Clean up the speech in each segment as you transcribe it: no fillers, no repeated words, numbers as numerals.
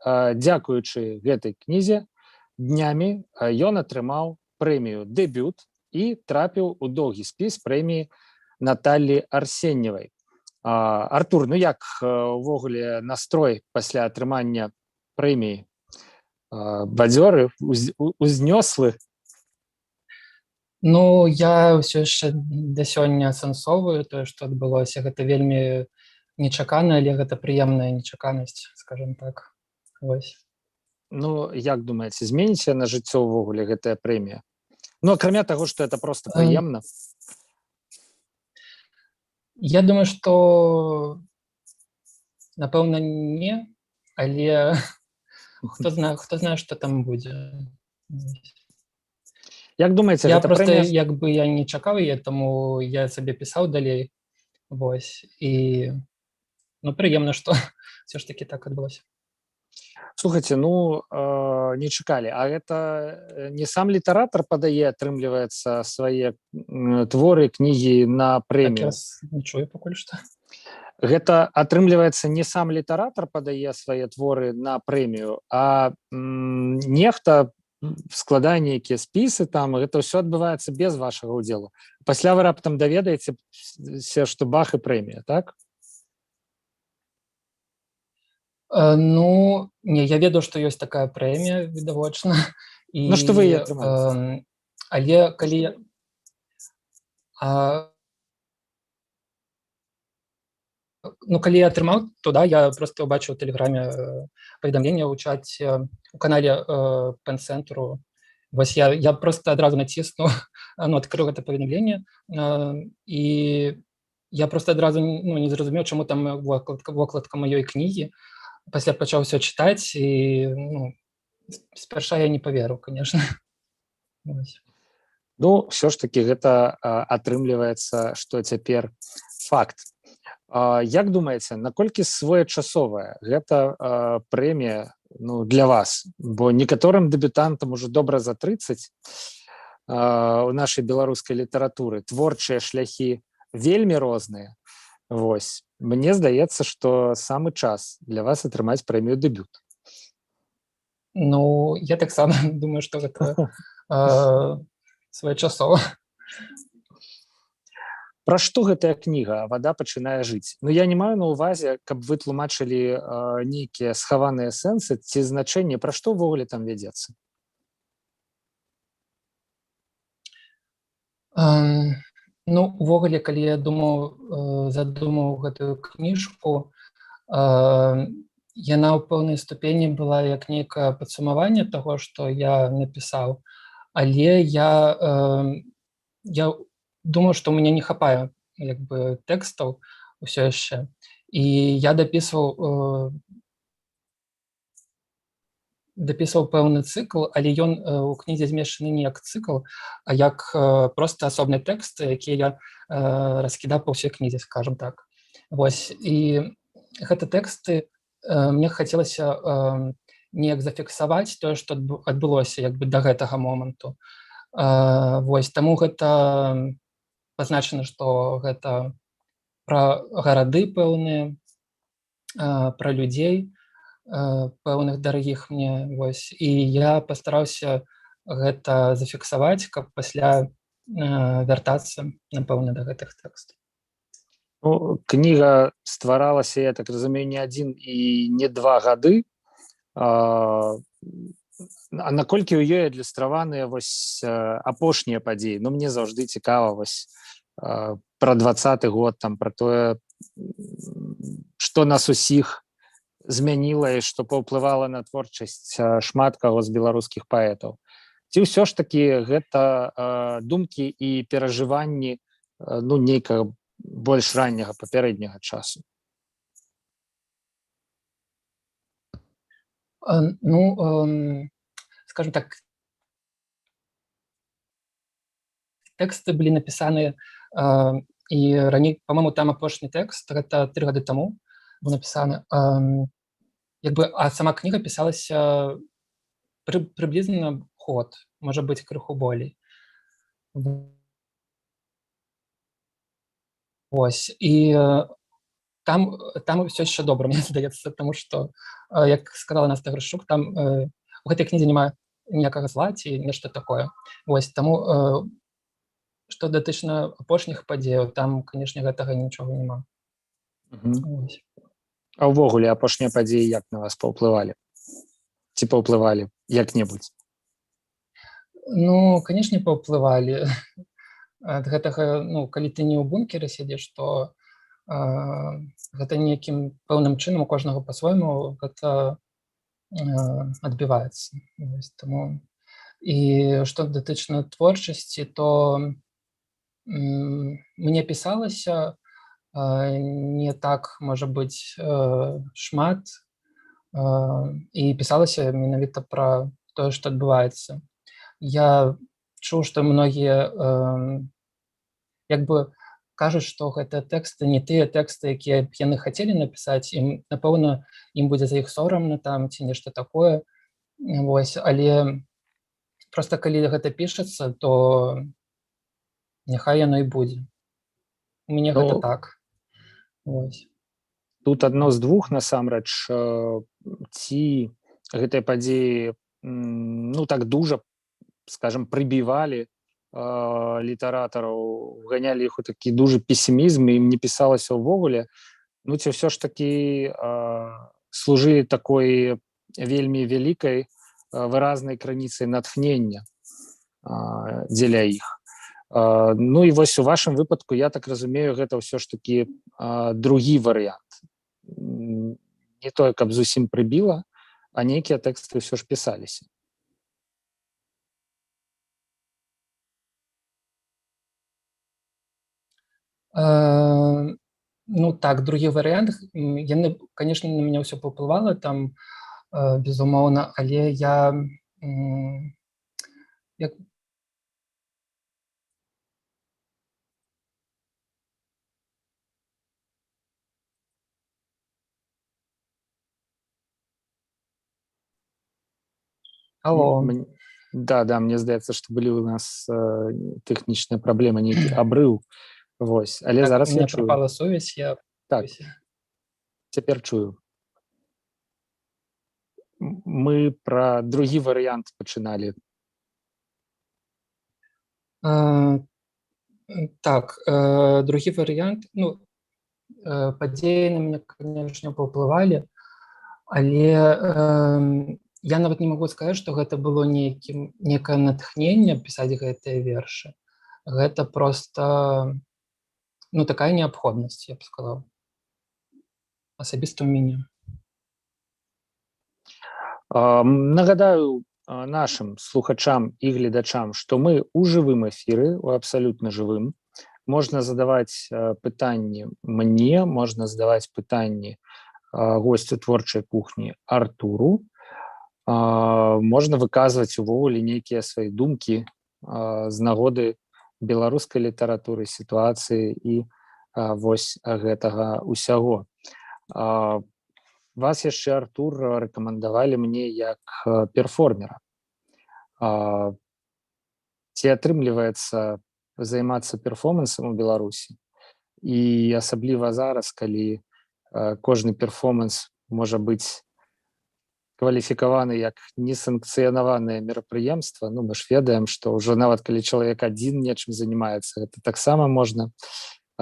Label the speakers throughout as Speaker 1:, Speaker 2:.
Speaker 1: дзякуючы гэтай кнізе днямі ён атрымаў прэмію дэбют і трапіў у доўгі спіс прэміі Наталлі Арсеньевай. Артур, ну як увогуле настрой пасля атрымання прэміі? Бадзёры, узнёслы?
Speaker 2: Ну, я ўсё яшчэ да сёння асэнсоўваю тое, што адбылося. Гэта вельмі нечакана, але гэта прыемная нечаканасць, скажем так. Вось.
Speaker 1: Ну, як думаеце, зменіце на жыццё ўвогуле гэтая прэмія? Ну, акрамя таго, што это проста прыемна.
Speaker 2: Я думаю, што напэўна не, але хто знае, што там будзе.
Speaker 1: Як думаеце,
Speaker 2: я
Speaker 1: гэта
Speaker 2: просто
Speaker 1: прэмія...
Speaker 2: як бы я не чакаў яе, таму я сабе пісаў далей. Вось. І ну, прыемна, што ўсё ж такі так адбылося.
Speaker 1: Слухайце, ну, не чакалі. А гэта не сам літаратар падае, атрымліваецца, свае творы, кнігі на прэмію?
Speaker 2: Так, я не чую пакуль што.
Speaker 1: Гэта, атрымліваецца, не сам літаратар падае свае творы на прэмію, а нехта складае нейкія спісы там, гэта ўсё адбываецца без вашага ўдзелу. Пасля вы раптам даведаецеся, што бах і прэмія, так?
Speaker 2: Ну, не, я ведаю, што ёсць такая прэмія, відавочна.
Speaker 1: Ну, што вы яе атрымалі?
Speaker 2: Але калі... Ну, калі я атрымаў, то да, я проста ўбачыў у тэлеграме паведамленне ў чаце, у канале Пэн-цэнтру. Вось я проста адразу націснуў, адкрыў гэта паведамленне, і я проста адразу не зразумеў, чаму там вокладка маёй кнігі. Пасля пачаў усё чытаць, і спярша я не паверыў, конечно.
Speaker 1: Ну, ўсё ж такі гэта атрымліваецца, што цяпер факт. Як думаеце, наколькі своечасовая гэта прэмія для вас? Бо некаторым дэбютантам ужо добра за 30 у нашай беларускай літаратуры. Творчыя шляхі вельмі розныя. Вось. Мне здаецца, што самы час для вас атрымаць прэмію дэбют.
Speaker 2: Ну, я таксама думаю, што гэта своечасова.
Speaker 1: Пра што гэтая кніга «Вада пачынае жыць»? Ну, я не маю на ўвазе, каб вы тлумачылі нейкія схаваныя сэнсы ці значэнні, пра што ўвогуле там вядзецца?
Speaker 2: Ну, увогуле, калі я задумаў гэтую кніжку, яна ў пэўнай ступені была як нейкае падсумаванне таго, што я напісаў, але я думаю, што ў мяне не хапае як бы тэкстаў усё яшчэ. І я дапісваў пэўны цыкл, але ён у кнізе змешчаны не як цыкл, а як проста асобны тэкст, які я раскідаў па ўсёй кнізе, скажам так. Вось. І гэта тэксты мне хацелася неяк зафіксаваць тое, што адбылося як бы да гэтага моманту. Вось. Таму гэта пазначана, што гэта пра гарады пэўныя, пра людзей пэўных дарагіх мне. Вось. І я пастараўся гэта зафіксаваць, каб пасля вяртацца, напэўна, да гэтых тэкстаў.
Speaker 1: Ну, кніга стваралася, я так разумею, не 1 і не 2 гады. А наколькі ў ёй адлюстраваныя вось апошнія падзеі? Ну, мне заўжды цікава вось пра 20-й год, там, пра тое, што нас усіх змяніла і што паўплывала на творчасць шмат каго з беларускіх паэтаў. Ці ўсё ж такі гэта думкі і перажыванні нейкага больш ранняга папярэдняга часу?
Speaker 2: Ну, скажем так, тэксты былі напісаныя і раней, па-мойму, там апошні тэкст, гэта 3 гады таму быў напісаны. А сама кніга пісалася прыблізна год, можа быць, крыху болей. Вось. І там все яшчэ добра, мне здаецца, тому што, як сказала Настя Грышук, там у гэтай кнізе няма ніякага зла ці нешта такое. Вось таму што датычна апошніх падзеяў, там, канешне, гэтага нічога няма. Вось.
Speaker 1: А ўвогуле апошнія падзеі як на вас паўплывалі? Ці паўплывалі як-небудзь?
Speaker 2: Ну, канешне, паўплывалі. Ад гэтага, ну, калі ты не ў бункеры сядзеш, то гэта нейкім пэўным чынам у кожнага па-свойму гэта адбіваецца. Таму і што датычна творчасці, то мне пісалася не так, можа быць, шмат, і пісалася менавіта пра тое, што адбываецца. Я чуў, што многія як бы кажуць, што гэтыя тэксты не тыя тэксты, якія б яны хацелі напісаць, і, напэўна, ім будзе за іх сорамна там ці нешта такое. Вось, але проста калі гэта пішацца, то няхай яно і будзе. У мяне гэта так. Вось.
Speaker 1: Тут адно з двух, насамрэч, ці гэтыя падзеі, ну, так дужа, скажем, прыбівалі літаратараў, ганялі іх у такі дужы песімізм, і ім не пісалася ўвогуле, ну, ці ўсё ж такі служылі такой вельмі вялікай выразнай крыніцай натхнення дзеля іх. Ну і вось у вашым выпадку, я так разумею, гэта ўсё ж такі другі варыянт. Не тое, каб зусім прыбіла, а нейкія тэксты ўсё ж пісаліся.
Speaker 2: Ну так, другі варыянт, яны, канешне, на мяне ўсё паўплывала там, безумоўна, але я як Алло.
Speaker 1: Да, мне здаецца, што былі ў нас тэхнічныя праблемы, нейкі абрыў. Вось, але
Speaker 2: Так,
Speaker 1: зараз
Speaker 2: у меня
Speaker 1: я чую.
Speaker 2: пропала сувязь, я...
Speaker 1: Так, цяпер чую. Мы пра другі варыянт пачыналі.
Speaker 2: Так, другі варыянт, ну, падзеі на мяне, канешне, паўплывалі, але я нават не магу сказаць, што гэта было некае натхненне пісаць гэтыя вершы. Гэта проста, ну, такая неабходнасць, я б сказаў. Асабіста ў мяне.
Speaker 1: Нагадаю нашым слухачам і гледачам, што мы ў жывым эфіры, у абсалютна жывым. Можна задаваць пытанні мне, можна задаваць пытанні госцю творчай кухні Артуру. Можна выказваць увогуле нейкія свае думкі з нагоды беларускай літаратуры, сітуацыі і вось гэтага ўсяго. Вас яшчэ, Артур, рэкамендавалі мне як перформера. Ці атрымліваецца займацца перформансам у Беларусі? І асабліва зараз, калі кожны перформанс можа быць кваліфікаваны як несанкцыянаванае мерапрыемства, ну, мы ж ведаем, што ўжо нават калі чалавек адзін нечым занимаецца, гэта таксама можна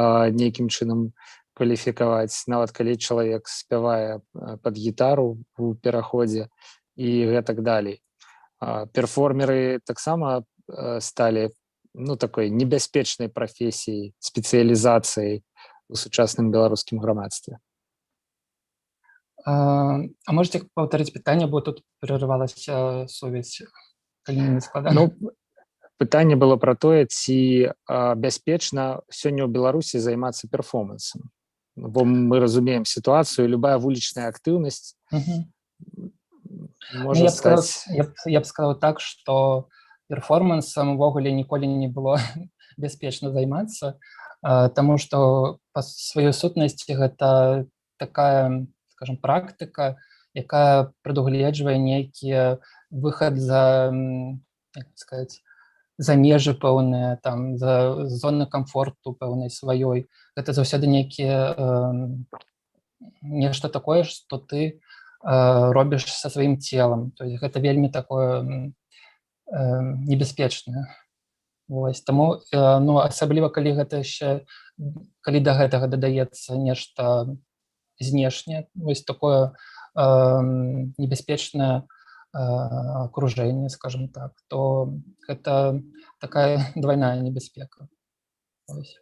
Speaker 1: нейкім чынам кваліфікаваць, нават калі чалавек спявае пад гітару ў пераходзе і гэтак далей. Перформеры таксама сталі, ну, такой небяспечнай прафесіяй, спецыялізацыяй у сучасным беларускім грамадстве.
Speaker 2: А можете паўтарыць пытанне, бо тут прерывалася сувязь, калі не складана.
Speaker 1: Ну, пытанне было пра тое, ці бяспечна сёння ў Беларусі займацца перформансам. Бо мы разумеем сітуацыю, любая вулічная актыўнасць можа стаць...
Speaker 2: Я б сказаў так, што перформансам увогуле ніколі не было бяспечна займацца, таму што па сваёй сутнасці гэта такая, скажем, практыка, якая прадугледжвае нейкі выхад за, як сказаць, за межы пэўныя, там, за зоны камфорту пэўнай сваёй. Гэта заўсёды нейкія нешта такое, што ты робіш са сваім целам. То есть гэта вельмі такое небяспечнае. Вось, таму ну, асабліва калі гэта яшчэ калі да гэтага дадаецца нешта знешняе, вось такое небяспечнае акружэнне, скажем так, то гэта такая двайная небяспека. Вось.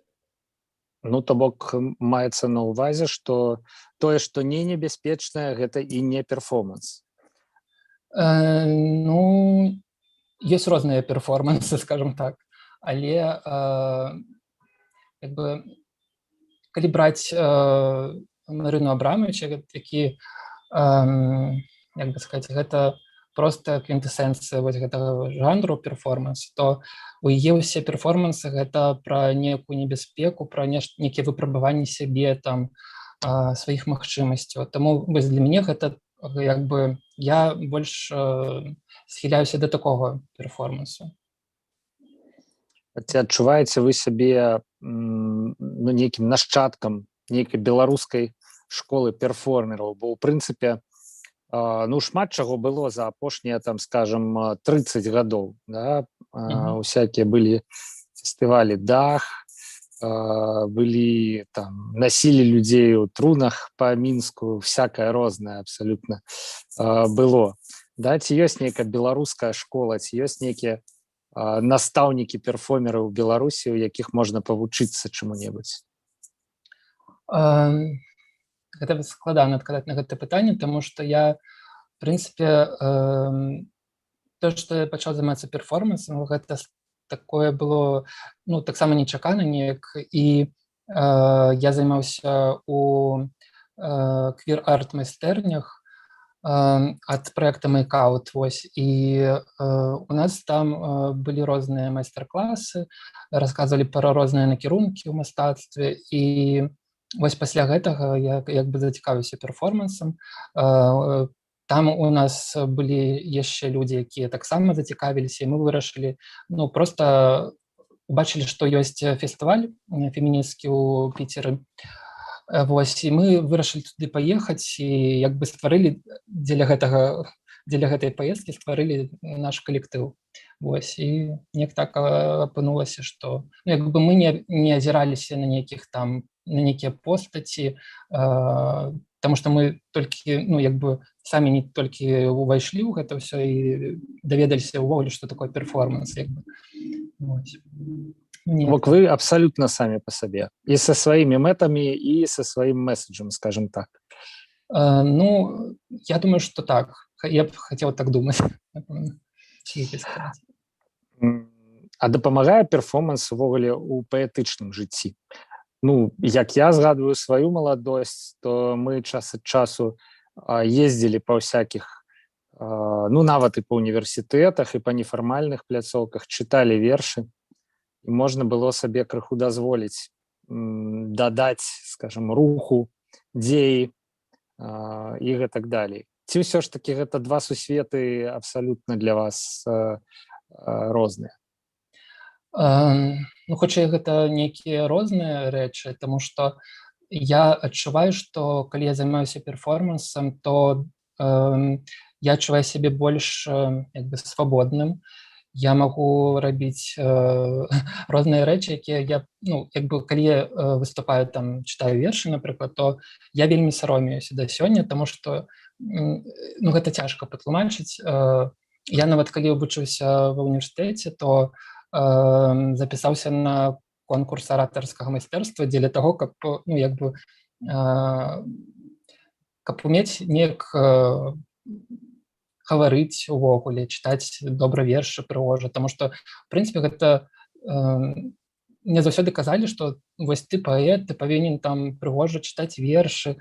Speaker 1: Ну, то бок маецца на ўвазе, што тое, што не небяспечнае, гэта і не перформанс.
Speaker 2: Ну, ёсць розныя перформансы, скажем так, але як бы калі браць Марыну Абрамавіча, які як бы сказаць, гэта проста квінтэсенцыя вось гэтага жанру перформанс, то у яе ўсе перформансы гэта пра некую небяспеку, пра нейкія выпрабаванні сябе, там сваіх магчымасцяў. Таму вось для мяне гэта як бы я больш схіляюся да такога перформансу.
Speaker 1: Ці адчуваеце вы сябе ну, нейкім нашчадкам нейкай беларускай школы перформераў, бо ў прынцыпе ну, шмат чаго было за апошнія, там, скажем, 30 гадоў, да? Усякія былі фестывалі «Дах», былі там, насілі людзей у трунах па Мінску, всякае рознае абсалютна было. Да? Ці ёсць нейкая беларуская школа, ці ёсць нейкія настаўнікі перформеры ў Беларусі, у якіх можна павучыцца чаму-небудзь?
Speaker 2: Гэта складана адказаць на гэта пытанне, таму што я, в прынцыпе, то, што я пачаў займацца перформансам, гэта такое было, ну, таксама нечакана неяк, і я займаўся у квір-арт майстэрнях ад праекта Make-Out, вось, і у нас там былі розныя майстар-класы, расказвалі пра розныя накірункі ў мастацтве, і вось пасля гэтага я як бы зацікавіўся перформансам. Там у нас былі яшчэ людзі, якія таксама зацікавіліся, і мы вырашылі, ну, проста убачылі, што ёсць фестываль фемінісцкі ў Піцеры. Вось, і мы вырашылі туды паехаць і як бы стварылі дзеля гэтай паездкі стварылі наш калектыў. Вось, і неяк так апынулася, што ну, як бы мы не азіраліся на нейкіх там, на нейкія постаці, таму што мы толькі, ну, як бы самі не толькі увайшлі ў гэта ўсё і даведаліся ўвогуле, што такое перформанс, як бы. Вось.
Speaker 1: Бок вы абсалютна самі па сабе. І са сваімі мэтамі, і са сваім месседжам, скажем так.
Speaker 2: Ну, я думаю, што так. Я б хацеў так думаць.
Speaker 1: А дапамагае перформанс увогуле ў паэтычным жыцці? Ну, як я згадваю сваю маладосць, то мы час ад часу ездзілі па ўсякіх, ну, нават і па універсітэтах, і па нефармальных пляцоўках, чыталі вершы, і можна было сабе крыху дазволіць дадаць, скажем, руху, дзеі і гэтак далей. Ці ўсё ж такі гэта два сусветы абсалютна для вас розныя?
Speaker 2: Ну, хутчэй гэта нейкія розныя рэчы, таму што я адчуваю, што калі я займаюся перформансам, то я адчуваю сябе больш як бы свабодным. Я магу рабіць розныя рэчы, якія я, ну, як бы калі я выступаю, там, чытаю вершы, напрыклад, то я вельмі саромеюся да сёння, таму што ну, гэта цяжка патлумачыць. Я нават калі вучыўся ва ўніверсітэце, то запісаўся на конкурс аратарскага майстэрства дзеля таго, каб, ну, як бы каб умець неяк гаварыць увогуле, чытаць добра вершы прыгожа, таму што, в прынцыпе, гэта мне заўсёды казалі, што вось ты паэт, ты павінен там прыгожа чытаць вершы.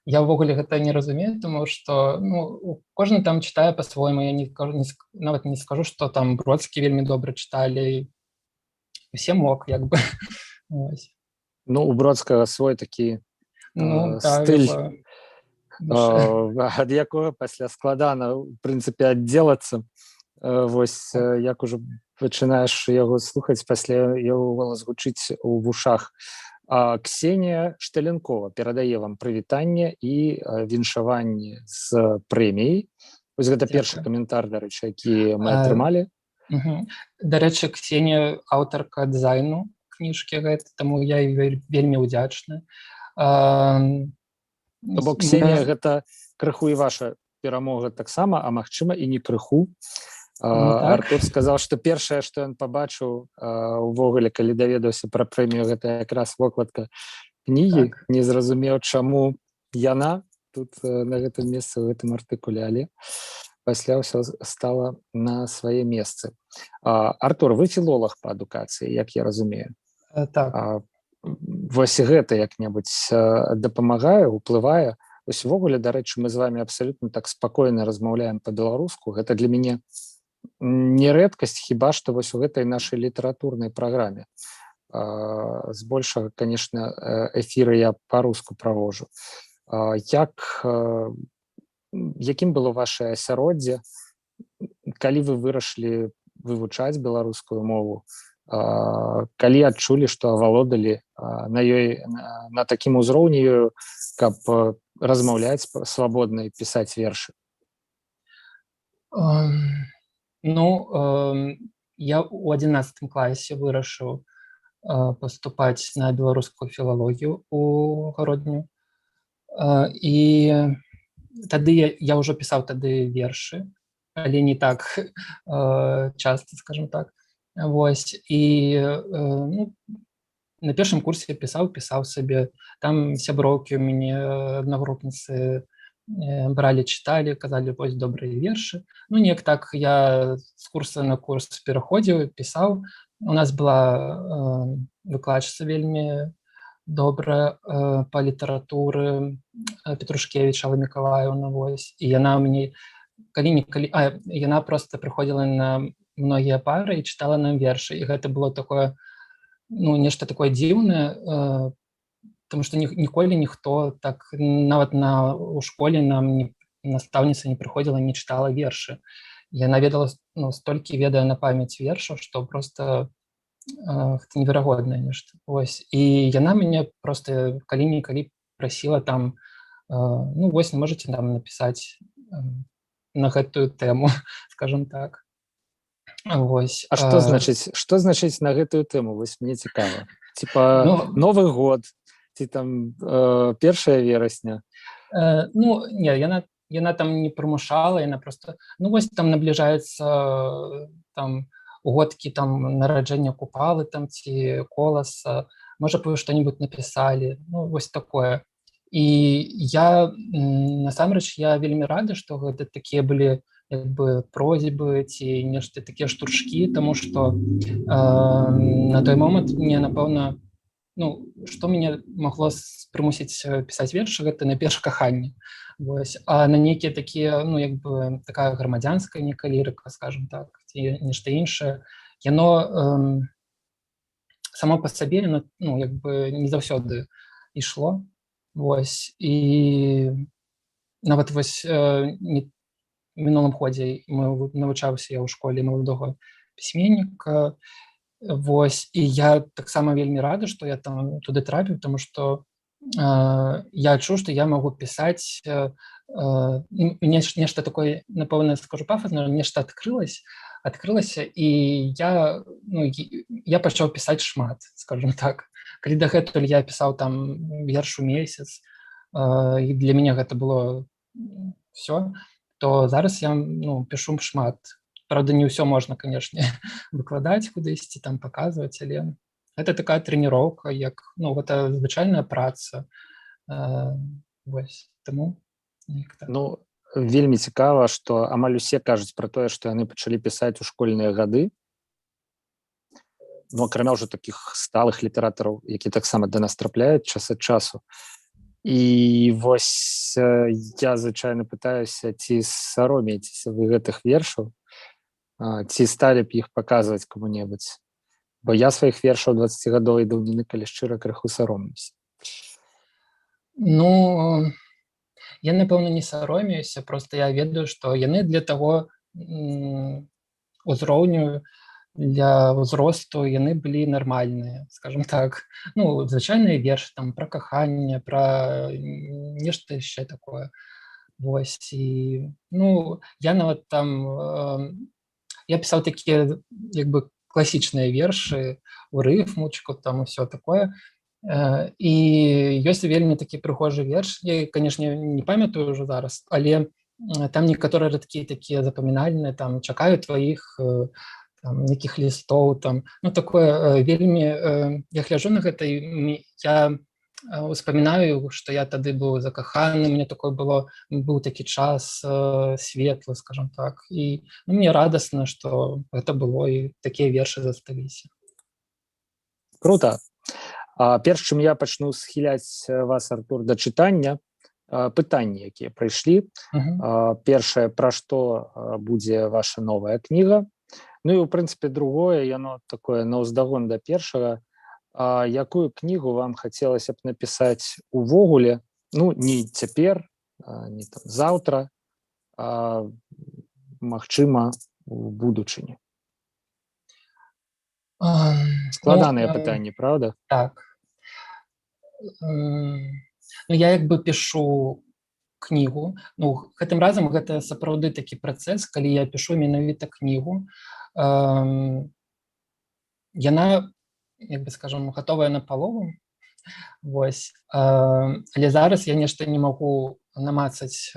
Speaker 2: Я ўвогуле гэта не разумею, таму што, ну, кожны там чытае па-свойму. Я нават не скажу, што там Бродскі вельмі добра чыталі. Усе мог, як бы.
Speaker 1: Ну, у Бродскага свой такі стыль, ад якога пасля складана, в прынцыпе, аддзелацца. Вось, як ужо пачынаеш яго слухаць, пасля яго голас гучыць у вушах Ксенія Шталенкова перадае вам прывітанне і віншаванне з прэміяй. Вось гэта першы каментар, дарэчы, які мы атрымалі.
Speaker 2: Дарэчы, Ксенія аўтарка дызайну кніжкі гэтай, таму я вельмі ўдзячны.
Speaker 1: Бо Ксенія гэта крыху і ваша перамога таксама, а магчыма і не крыху. Артур сказаў, што першае, што ён пабачыў увогуле, калі даведаўся пра прэмію, гэта якраз вокладка кнігі, не зразумеў, чаму яна тут на гэтым месцы, у гэтым артыкуле, але пасля ўсё стала на свае месцы. Артур, вы філолог па адукацыі, як я разумею.
Speaker 2: Так.
Speaker 1: Вось гэта як-небудзь дапамагае, уплывае. Вось увогуле, дарэчы, мы з вами абсалютна так спакойна размаўляем па-беларуску. Гэта для мяне не рэдкасць, хіба што вось у гэтай нашай літаратурнай праграме. Збольшага, конечно, эфіры я па-руску праводжу. Якім было вашае асяроддзе, калі вы вырашылі вывучаць беларускую мову, калі адчулі, што авалодалі на ёй на такім узроўні ёю, каб размаўляць свабодна і пісаць вершы?
Speaker 2: Я ў 11 класе вырашыў паступаць на беларускую філалогію ў Гародню. І тады я ўжо пісаў тады вершы, але не так часта, скажем так. Вось, і на першым курсе пісаў сабе, там сяброўкі у мяне аднагрупніцы бралі, чыталі, казалі, вось добрыя вершы. Неяк так я з курса на курс пераходзіў, пісаў. У нас была выкладчыца вельмі добрая па літаратуры, Петрушкевіч Алла Мікалаеўна, вось. І яна мне яна проста прыходзіла на многія пары і чытала нам вершы. І гэта было такое, нешта такое дзіўнае, потому што ніколі ніхто так, нават у школе нам настаўніца не прыходзіла, не чытала вершы. Яна ведала, столькі ведае на памяць вершаў, што проста гэта неверагоднае нешта. Вось. І яна мяне проста калі-нікалі прасіла там, вось, можаце нам напісаць на гэтую тэму, скажем так. Вось.
Speaker 1: А што значыць на гэтую тэму? Вось мне цікава. Типа Новы год, ці там 1 верасня?
Speaker 2: Не, яна там не прымушала, яна просто, вось там набліжаецца там годкі там нараджэння Купалы там ці Коласа, можа б вы што-нибудь напісалі, вось такое. І я, насамрэч, я вельмі рада, што гэта такія былі як бы просьбы ці нешта такія штуршкі, таму што на той момант мне, напэўна, што мяне магло прымусіць пісаць вершы, гэта найперш каханне. Вось. А на нейкія такія, як бы такая грамадзянская нейкая лірыка, скажем так, ці нешта іншае, яно само па сабе, як бы не заўсёды ішло. Вось. І нават вось в мінулым годзе навучаўся я ў школе маладога пісьменніка. Вось, і я таксама вельмі рада, што я там туды трапіў, тому што я адчуў, што я магу пісаць, нешта такое, напэўна, скажу пафасна, нешта адкрылася, і я пачаў пісаць шмат, скажем так. Калі дагэтуль я пісаў там верш у месяц, і для мяне гэта было ўсё, то зараз я пішу шмат. Правда, не ўсё можна, канешне, выкладаць кудысьці, там паказваць, але гэта такая трэніроўка, як, гэта звычайная праца. Вось, таму неяк так.
Speaker 1: Вельмі цікава, што амаль усе кажуць пра тое, што яны пачалі пісаць у школьныя гады. Акрамя ўжо такіх сталых літаратараў, які таксама да нас трапляюць час ад часу. І вось я звычайна пытаюся, ці саромеецеся вы гэтых вершаў, ці сталі б іх паказваць каму-небудзь. Бо я сваіх вершаў 20-гадовай даўніны, калі шчыра, крыху саромлюся.
Speaker 2: Я, напэўна, не саромеюся, проста я ведаю, што яны для таго узроўню для ўзросту яны былі нармальныя, скажем так. Ну, звычайныя вершы там пра каханне, пра нешта яшчэ такое. Вось і ну, я нават там я пісаў такія як бы класічныя вершы у рыфмучку, там усё такое. І ёсць вельмі такі прыгожы верш. Я, канешне, не памятаю ўжо зараз, але там некаторыя радкі такія запамінальныя, там чакаю тваіх там, нейкіх лістоў, там, ну, такое вельмі, я гляджу на гэта, і я успамінаю, што я тады быў закаханы, мне такое было, быў такі час светлы, скажем так, і ну, мне радасна, што гэта было, і такія вершы засталіся.
Speaker 1: Круто. Перш чым я пачну схіляць вас, Артур, да чытання, пытанні, якія прыйшлі. Першае, пра што будзе ваша новая кніга. Ну і, у прынцыпе, другое, яно такое наўздагон да першага. Якую кнігу вам хацелася б напісаць увогуле, ну, не цяпер, не там заўтра, а, магчыма, у будучыні? Складаныя пытанні, правда?
Speaker 2: Так. Ну, я як бы пішу кнігу. Ну, гэтым разам гэта сапраўды такі працэс, калі я пішу менавіта кнігу. Яна, як бы скажам, гатовая напалову. Вось. Але зараз я нешта не магу намацаць,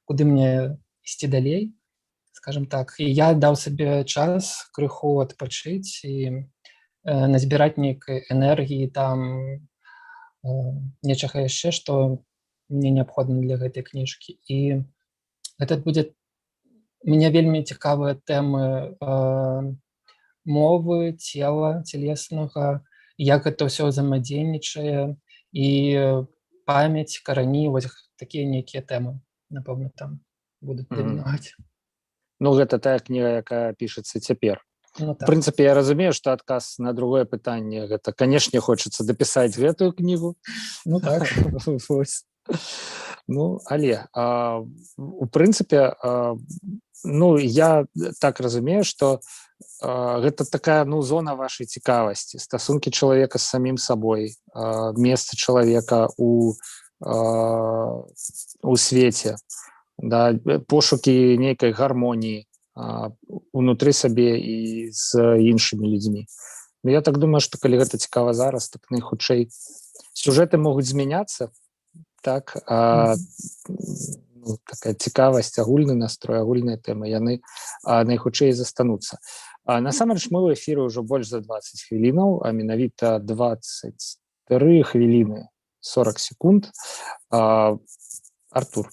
Speaker 2: куды мне ісці далей, скажем так. І я даў сабе час крыху адпачыць і назбіраць нейкай энергіі, там нечага яшчэ, што мне неабходна для гэтай кніжкі. І гэта будзе... Мне вельмі цікавыя тэмы мовы, цела, целеснага, як гэта ўсё ўзаемадзейнічае, і памяць, карані, вось такія нейкія тэмы, напэўна, там будуць дамінаваць.
Speaker 1: Ну, гэта тая кніга, якая пішацца цяпер.
Speaker 2: Ну,
Speaker 1: В
Speaker 2: так.
Speaker 1: прынцыпе, я разумею, што адказ на другое пытанне гэта, канешне, хочацца дапісаць гэтую кнігу.
Speaker 2: Ну, так.
Speaker 1: Ну, але, у прынцыпе, ну, я так разумею, што гэта такая, ну, зона вашай цікавасці, стасункі чалавека з самім сабой, месца чалавека у свеце, да, пошукі нейкай гармоніі унутры сабе і з іншымі людзьмі. Ну, я так думаю, што калі гэта цікава зараз, так найхутчэй сюжэты могуць змяняцца, так, ну, такая цікавасць, агульны настрой, агульныя тэмы, яны найхутчэй застануцца. Насамрэч, мы ў эфіры ўжо больш за 20 хвілінаў, а менавіта 23 хвіліны 40 секунд. Артур,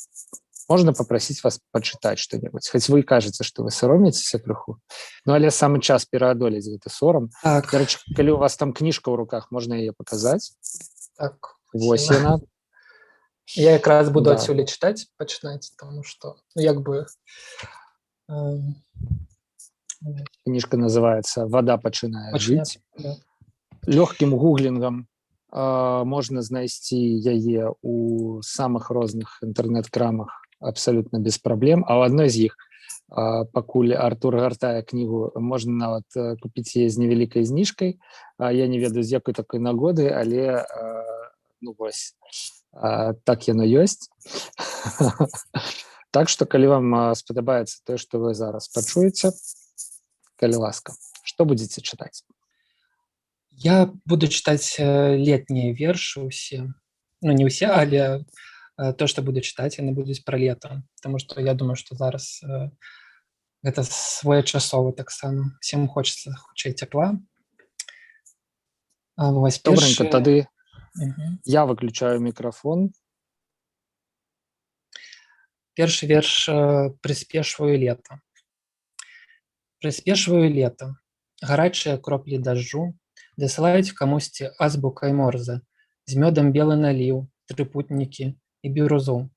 Speaker 1: можна попросіць вас пачытаць што-небудзь? Хоць вы кажаце, што вы саромеецеся крыху, ну, але самы час пераадолець гэты сорам.
Speaker 2: Так.
Speaker 1: Дарэчы, калі у вас там кніжка ў руках, можна яе паказаць?
Speaker 2: Так.
Speaker 1: Вось яна.
Speaker 2: Я якраз буду адсюль чытаць, пачынаць, таму што, ну, як бы...
Speaker 1: Кніжка называецца «Вада пачынае жыць». Лёгкім гуглінгам можна знайсці яе ў самых розных інтэрнэт-крамах абсалютна без праблем, а ў адной з іх, пакуль Артур гартае кнігу, можна нават купіць яе з невялікай зніжкай. Я не ведаю, з якой такой нагоды, але, ну, вось, так яно ёсць. Так што, калі вам спадабаецца тое, што вы зараз пачуеце, калі ласка, што будзеце чытаць?
Speaker 2: Я буду чытаць летнія вершы ўсе. Ну, не ўсе, але то, што буду чытаць, яны будуць пра лета. Таму што я думаю, што зараз гэта своечасова таксама. Всем хочацца хутчэй цяпла. Вось
Speaker 1: добренько, тады я выключаю мікрафон.
Speaker 2: Першы верш «Прыспешваю лета». Прыспешваю лета. Гарачыя кроплі дажджу дасылаюць камусьці азбукай морзе, з мёдам белы наліў, трыпутнікі і бірузу.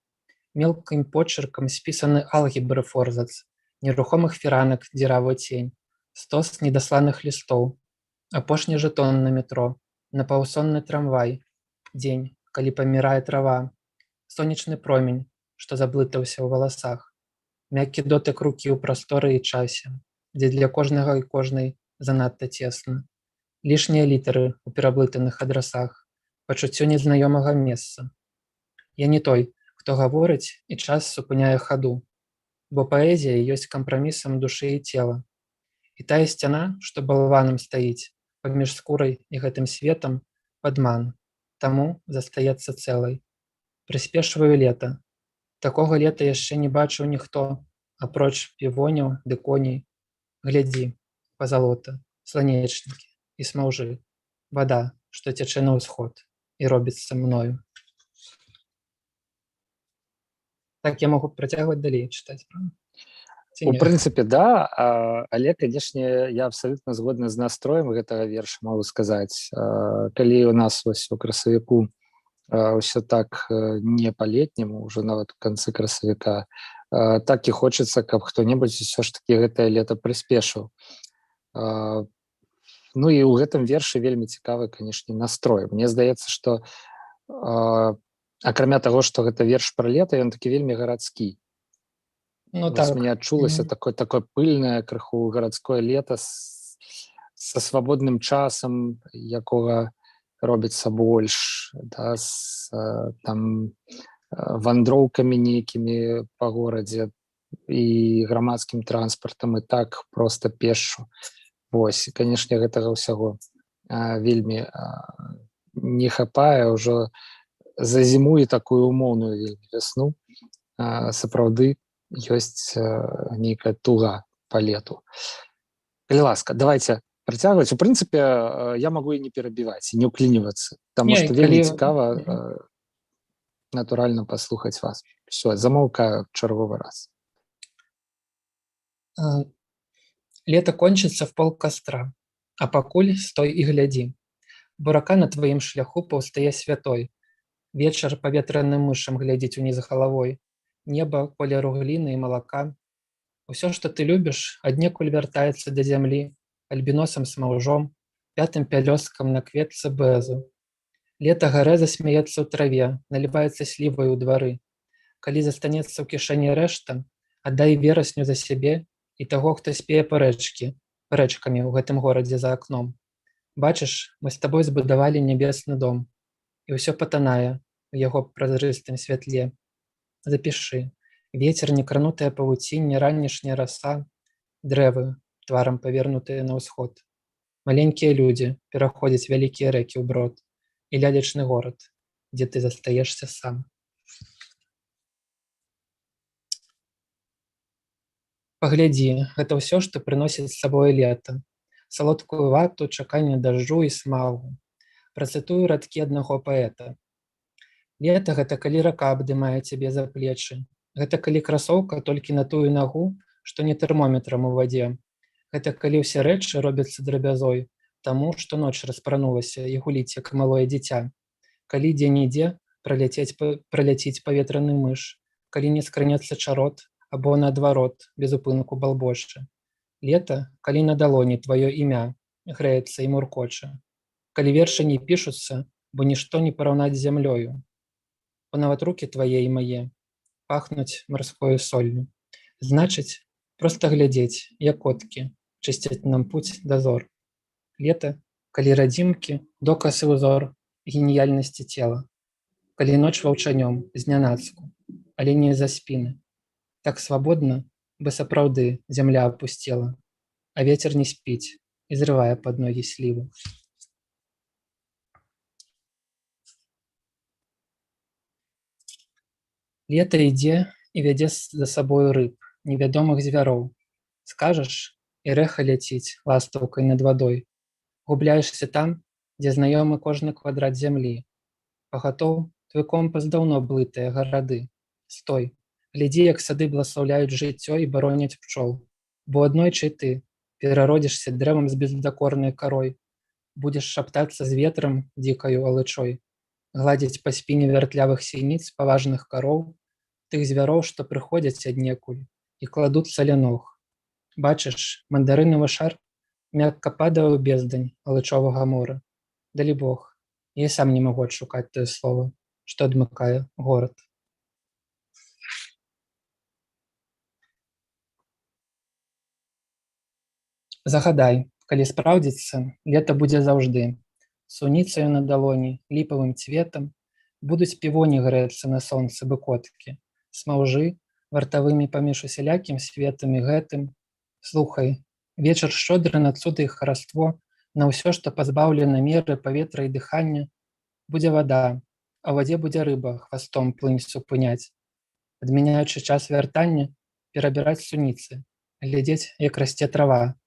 Speaker 2: Мелкім почеркам спісаны алгебры форзац, нерухомых фіранак дзіравы цень, стос недасланых лістоў, апошні жэтон на метро, напаўсонны трамвай, дзень, калі памірае трава, сонечны промень, што заблытаўся ў валасах, мяккі дотык рукі ў прасторы і часе, дзе для кожнага і кожнай занадта цесна. Лішнія літары ў пераблытаных адрасах, пачуццё незнаёмага месца. Я не той, хто гаворыць і час супыняе хаду, бо паэзія ёсць кампрамісам душы і цела. І тая сцяна, што балванам стаіць паміж скурай і гэтым светам, падман, таму застаецца цэлай. Прыспешваю лета. Такога лета яшчэ не бачыў ніхто, апроч півоняў ды коней. Глядзі, пазалота, сланечнікі і смаўжы, вада, што цячэ на ўсход і робіцца мною. Так я могу працягваць далей чытаць, правда? Ці
Speaker 1: У
Speaker 2: не?
Speaker 1: прынцыпе, да, але, канешне, я абсалютна згодны з настроем гэтага верша, магу сказаць. Калі у нас вось у красавіку ўсё так не па-летняму, ўжо нават у канцы красавіка, так і хочацца, каб хто-небудзь усё ж такі гэтае лета прыспешыў. Ну і ў гэтым вершы вельмі цікавы, канешне, настрой. Мне здаецца, што акрамя таго, што гэта верш пра лета, ён такі вельмі гарадскі.
Speaker 2: Ну
Speaker 1: Вось
Speaker 2: так.
Speaker 1: мне адчулася такое пыльнае, крыху гарадское лета са свабодным часам, якога робіцца больш, да, з там вандроўкамі нейкімі па горадзе і грамадскім транспартам, і так проста пешшу. Вось, канешне, гэтага ўсяго вельмі не хапае ўжо за зіму і такую умоўную вельмі вясну. Сапраўды ёсць нейкая туга па лету. Калі ласка, давайте працягваць. У прынцыпе, я магу і не перабіваць, і не ўклінівацца, таму што вельмі цікава, натуральна, паслухаць вас. Все, замаўкаю чарговы раз.
Speaker 2: Лето кончится в полкостра, а пакуль стой і глядзі. Бурака на тваім шляху паўстае святой. Вечар паветраным мышам глядзіць уніз галавой. Неба колеру гліны і малака. Усё, што ты любіш, аднекуль вяртаецца да зямлі, альбіносам смаўжом, пятым пялёсткам на кветцы бэзу. Лета гарэза смяецца ў траве, наліваецца слівай у двары. Калі застанецца ў кішэні рэшта, аддай верасню за сябе і таго, хто спее рэчкамі ў гэтым горадзе за акном. Бачыш, мы з табой збудавалі нябесны дом, і ўсё патанае у яго празрыстым святле. Запішы: вецер, некранутая павуцінне, ранішняя раса, дрэвы, тварам павернутыя на ўсход. Маленькія людзі пераходзяць вялікія рэкі ў брод, і лялечны горад, дзе ты застаешся сам. Паглядзі, гэта ўсё, што прыносіць з сабой лета. Салодкую вату, чаканне дажджу і смагу. Працытую радкі аднаго паэта. Лета — гэта калі рака абдымае цябе за плечы. Гэта калі красоўка толькі на тую нагу, што не тэрмометрам у вадзе. Гэта калі ўсе рэчы робяцца драбязой, таму што ноч распранулася і гуліць, як малое дзіця. Калі дзе-нідзе праляціць паветраны мыш, калі не скрынецца чарот, або наадварот, без упынку балбошча. Лета, калі на далоні тваё імя грэецца і муркоча. Калі вершы не пішуцца, бо нішто не параўнаць з зямлёю. Бо нават рукі твае і мае пахнуць марскою соллю. Значыць, проста глядзець, як коткі чысцяць нам пуць дазор. Лета, калі радзімкі, доказ і ўзор геніяльнасці цела. Калі ноч ваўчанём знянацку, але не за спіны. Так свабодна, бы сапраўды зямля апусцела, а вецер не спіць і зрывае пад ногі сліву. Лета ідзе і вядзе за сабою рыб, невядомых звяроў. Скажаш, і рэха ляціць ластаўкай над вадой. Губляешся там, дзе знаёмы кожны квадрат зямлі. Пагатоў, твой компас даўно блытае гарады. Стой, глядзі, як сады бласлаўляюць жыццё і бароняць пчол. Бо аднойчы ты перародзішся дрэвам з бездакорнай карой. Будзеш шаптацца з ветрам дзікаю алычой, гладзіць па спіне вяртлявых сініц паважных кароў, тых звяроў, што прыходзяць аднекуль і кладуцца ля ног. Бачыш, мандарынавы шар мякка падае ў бездань алычовага мора. Далі Бог, я сам не магу адшукаць тое слова, што адмыкае горад. Загадай, калі спраўдзіцца, лета будзе заўжды. Суніцаю на далоні, ліпавым цветам, будуць півоні грэцца на сонцы быкоткі, смаўжы вартавымі паміж усялякім светам і гэтым. Слухай, вечар шчодры на цуды і хараство, на ўсё, што пазбаўлена меры, паветра і дыхання, будзе вада, а ў вадзе будзе рыба хвастом плынь супыняць, адмяняючы час вяртання, перабіраць суніцы, глядзець, як расце трава,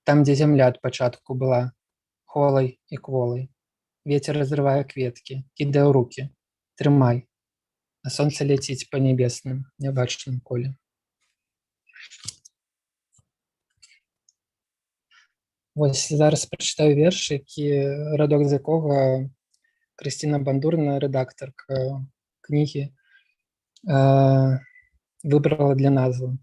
Speaker 2: там, дзе зямля ад пачатку была, холай і кволай. Вецер разрывае кветкі, кідае ў рукі. Трымай. А сонца ляціць па нябесным, нябачным коле. Вось зараз прачытаю верш, які радок з якога Крысціна Бандурна, рэдактарка кнігі, выбрала для назвы.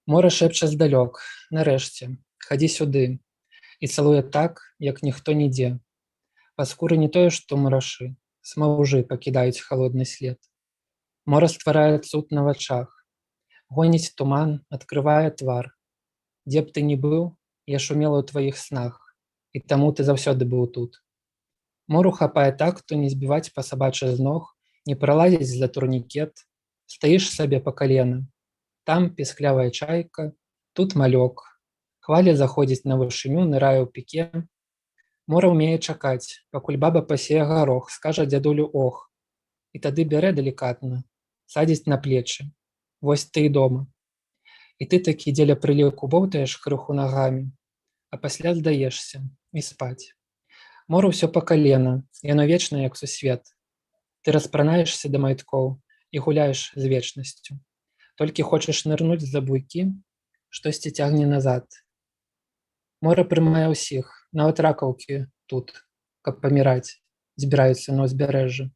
Speaker 2: Мора шэпча здалёк, нарэшце, хадзі сюды, і цалуе так, як ніхто нідзе. Па скуры не тое, што мурашы, смаўжы пакідаюць халодны след. Мора стварае цуд на вачах, гоніць туман, адкрывае твар. Дзе б ты ні быў, я шумела ў тваіх снах, і таму ты заўсёды быў тут. Мору хапае так, то не збіваць па сабачы з ног, не пралазіць за турнікет, стаіш сабе па калена. Там пісклявая чайка, тут малёк. Хваля заходзіць на вышыню, нырае ў піке. Мора ўмее чакаць, пакуль баба пасее гарох, скажа дзядулю ох. І тады бярэ далікатна, садзіць на плечы. Вось ты і дома. І ты такі дзеля прыліўку боўтаеш крыху нагамі, а пасля здаешся і спаць. Мора ўсё па калена, яно вечнае, як сусвет. Ты распранаешся да майткоў і гуляеш з вечнасцю. Толькі хочаш нырнуць за буйкі, штосьці цягне назад. Мора прымае ўсіх, нават ракаўкі тут, каб паміраць, збіраюцца на ўзбярэжжы.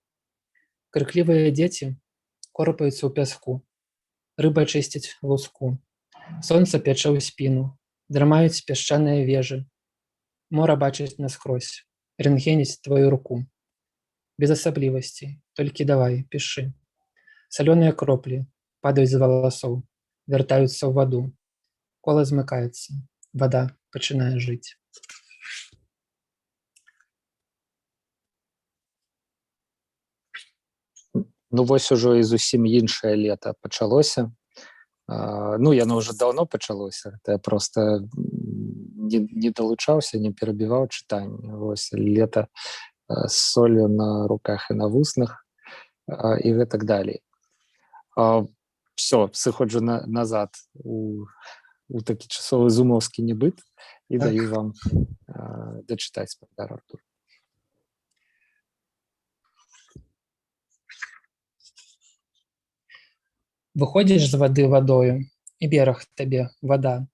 Speaker 2: Крыклівыя дзеці корпаюцца ў пяску, рыба чысціць луску, сонца пячэ ў спіну, драмаюць пясчаныя вежы. Мора бачыць наскрозь, рэнтгеніць тваю руку. Без асаблівасцей, толькі давай, пішы. Салёныя кроплі падаюць з валасоў, вяртаюцца ў ваду. Кола змыкаецца, вада пачынае жыць.
Speaker 1: Ну вось ужо і зусім іншае лета пачалося. Ну яно ўжо даўно пачалося, я проста не далучаўся, не перабіваў чытанне. Вось лета з солью на руках і на вуснах і гэтак далей. Все, сыходжу назад у такі часовы зумаўскі небыт і даю вам дачытаць спадар Артур.
Speaker 2: Выходзіш з вады вадою, і бераг табе вада.